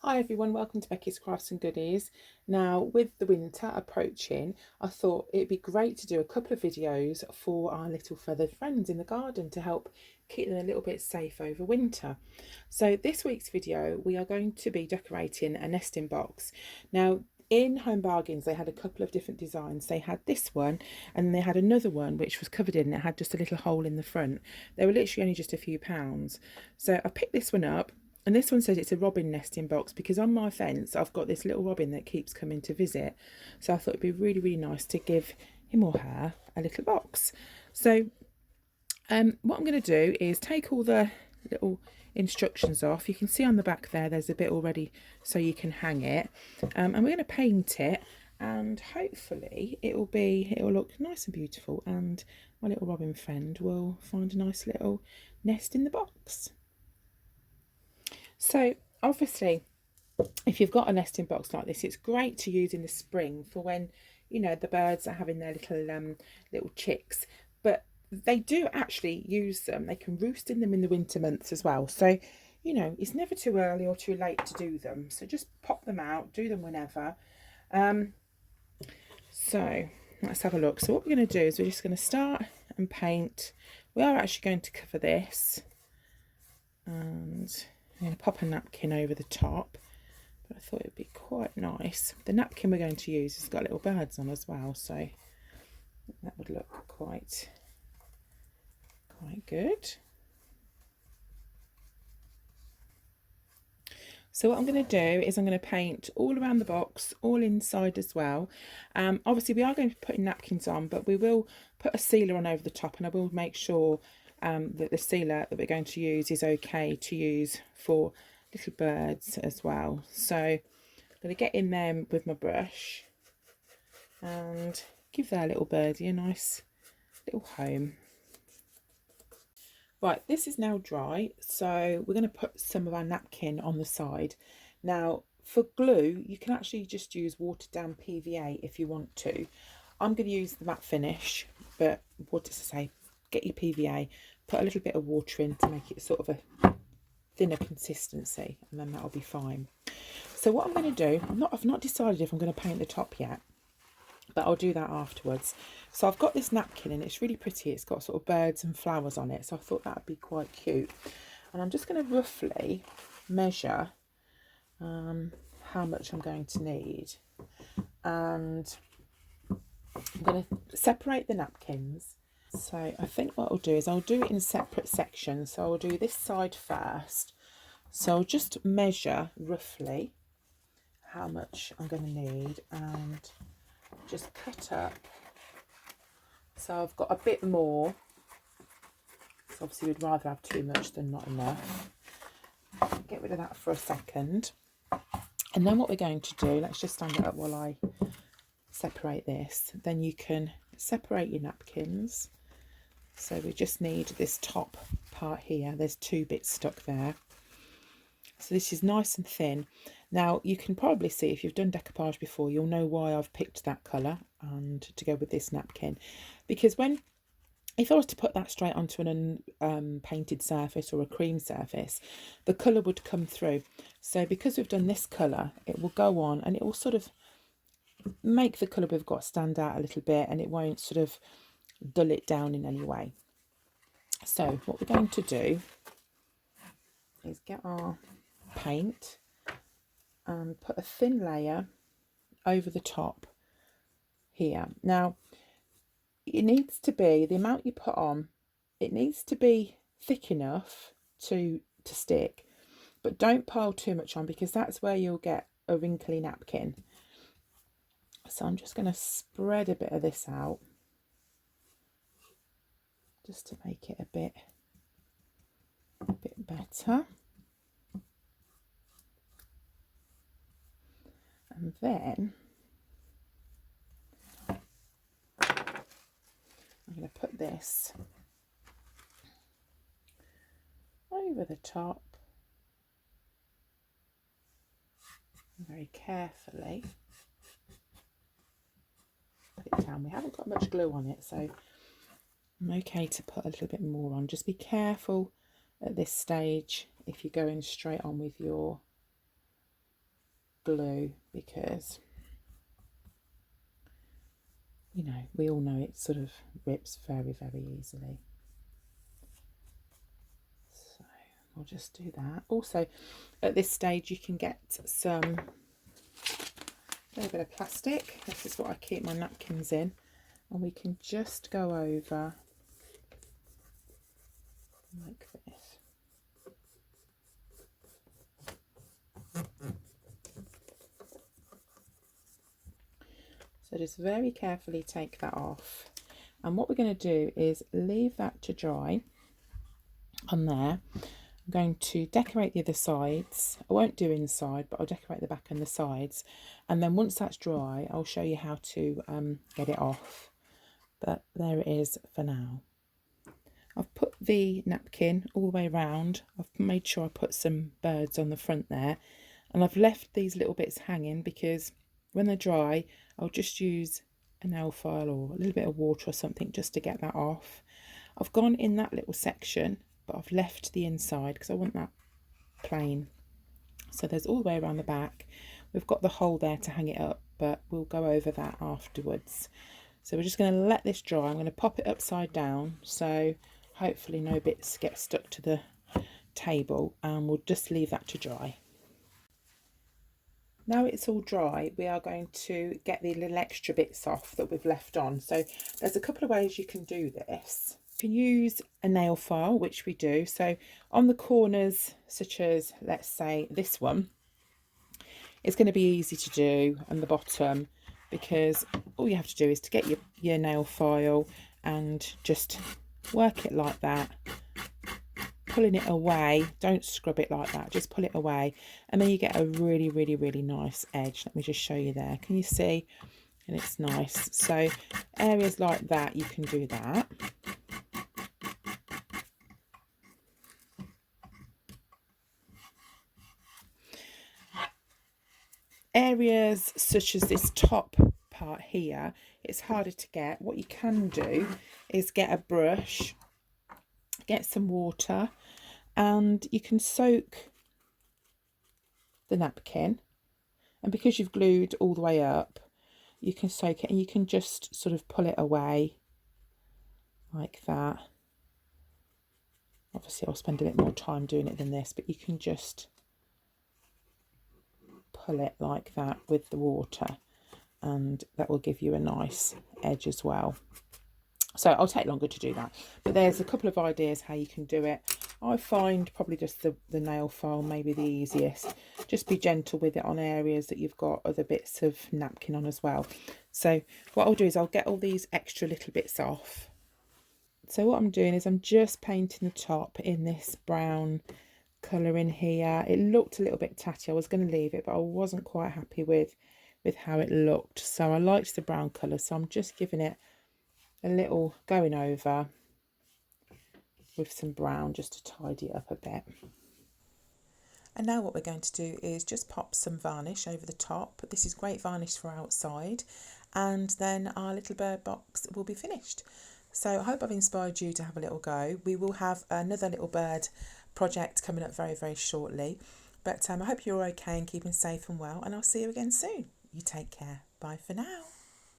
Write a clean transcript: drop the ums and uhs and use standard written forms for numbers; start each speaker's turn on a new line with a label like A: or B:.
A: Hi everyone, welcome to Becky's Crafts and Goodies. Now, with the winter approaching, I thought it'd be great to do a couple of videos for our little feathered friends in the garden to help keep them a little bit safe over winter. So this week's video, we are going to be decorating a nesting box. Now, in Home Bargains, they had a couple of different designs. They had this one and then they had another one which was covered in, it had just a little hole in the front. They were literally only just a few pounds. So I picked this one up. And this one says it's a robin nesting box because on my fence I've got this little robin that keeps coming to visit. So I thought it'd be really, really nice to give him or her a little box. So what I'm going to do is take all the little instructions off. You can see on the back there's a bit already so you can hang it. And we're going to paint it and hopefully it'll look nice and beautiful and my little robin friend will find a nice little nest in the box. So obviously, if you've got a nesting box like this, it's great to use in the spring for when, you know, the birds are having their little chicks. But they do actually use them. They can roost in them in the winter months as well. So, you know, it's never too early or too late to do them. So just pop them out, do them whenever. So let's have a look. So what we're going to do is we're just going to start and paint. We are actually going to cover this and I'm going to pop a napkin over the top, but I thought it would be quite nice. The napkin we're going to use has got little birds on as well, so that would look quite good. So what I'm going to do is I'm going to paint all around the box, all inside as well. Obviously we are going to be putting napkins on, but we will put a sealer on over the top, and I will make sure that the sealer that we're going to use is okay to use for little birds as well. So I'm going to get in there with my brush and give that little birdie a nice little home. Right, this is now dry, so we're going to put some of our napkin on the side. Now, for glue, you can actually just use watered down PVA if you want to. I'm going to use the matte finish, but what does it say? Get your PVA, put a little bit of water in to make it sort of a thinner consistency, and then that'll be fine. So what I'm going to do, I've not decided if I'm going to paint the top yet, but I'll do that afterwards. So I've got this napkin and it's really pretty. It's got sort of birds and flowers on it, so I thought that would be quite cute. And I'm just going to roughly measure how much I'm going to need, and I'm going to separate the napkins. So I think what I'll do is I'll do it in separate sections. So I'll do this side first. So I'll just measure roughly how much I'm going to need and just cut up. So I've got a bit more. So obviously we'd rather have too much than not enough. Get rid of that for a second. And then what we're going to do, let's just stand it up while I separate this. Then you can separate your napkins. So we just need this top part here. There's two bits stuck there. So this is nice and thin. Now you can probably see, if you've done decoupage before, you'll know why I've picked that colour and to go with this napkin. Because if I was to put that straight onto an unpainted surface or a cream surface, the colour would come through. So because we've done this colour, it will go on and it will sort of make the colour we've got stand out a little bit, and it won't sort of dull it down in any way. So what we're going to do is get our paint and put a thin layer over the top here. Now it needs to be, the amount you put on, it needs to be thick enough to stick, but don't pile too much on because that's where you'll get a wrinkly napkin. So I'm just going to spread a bit of this out just to make it a bit better. And then I'm going to put this over the top very carefully. Put it down. We haven't got much glue on it, so I'm okay to put a little bit more on. Just be careful at this stage if you're going straight on with your glue, because you know, we all know it sort of rips very, very easily. So I'll just do that. Also, at this stage, you can get some a little bit of plastic. This is what I keep my napkins in, and we can just go over like this. So just very carefully take that off. And what we're going to do is leave that to dry on there. I'm going to decorate the other sides. I won't do inside, but I'll decorate the back and the sides. And then once that's dry, I'll show you how to get it off. But there it is for now. I've put the napkin all the way around. I've made sure I put some birds on the front there. And I've left these little bits hanging because when they're dry, I'll just use a nail file or a little bit of water or something just to get that off. I've gone in that little section, but I've left the inside because I want that plain. So there's all the way around the back. We've got the hole there to hang it up, but we'll go over that afterwards. So we're just going to let this dry. I'm going to pop it upside down, so hopefully no bits get stuck to the table, and we'll just leave that to dry. Now it's all dry, we are going to get the little extra bits off that we've left on. So there's a couple of ways you can do this. You can use a nail file, which we do. So on the corners, such as, let's say, this one, it's going to be easy to do, and the bottom, because all you have to do is to get your nail file and just work it like that, pulling it away. Don't scrub it like that, just pull it away, and then you get a really, really, really nice edge. Let me just show you there. Can you see? And it's nice. So areas like that, you can do that. Areas such as this top part here, it's harder to get. What you can do is get a brush, get some water, and you can soak the napkin, and because you've glued all the way up, you can soak it, and you can just sort of pull it away like that. Obviously I'll spend a bit more time doing it than this, but you can just pull it like that with the water, and that will give you a nice edge as well. So I'll take longer to do that, but there's a couple of ideas how you can do it. I find probably just the nail file maybe the easiest. Just be gentle with it on areas that you've got other bits of napkin on as well. So what I'll do is I'll get all these extra little bits off. So what I'm doing is I'm just painting the top in this brown colour in here. It looked a little bit tatty. I was going to leave it, but I wasn't quite happy with how it looked. So I liked the brown colour, so I'm just giving it a little going over with some brown just to tidy it up a bit. And now what we're going to do is just pop some varnish over the top. This is great varnish for outside, and then our little bird box will be finished. So I hope I've inspired you to have a little go. We will have another little bird project coming up very, very shortly. But I hope you're okay and keeping safe and well, and I'll see you again soon. You take care. Bye for now.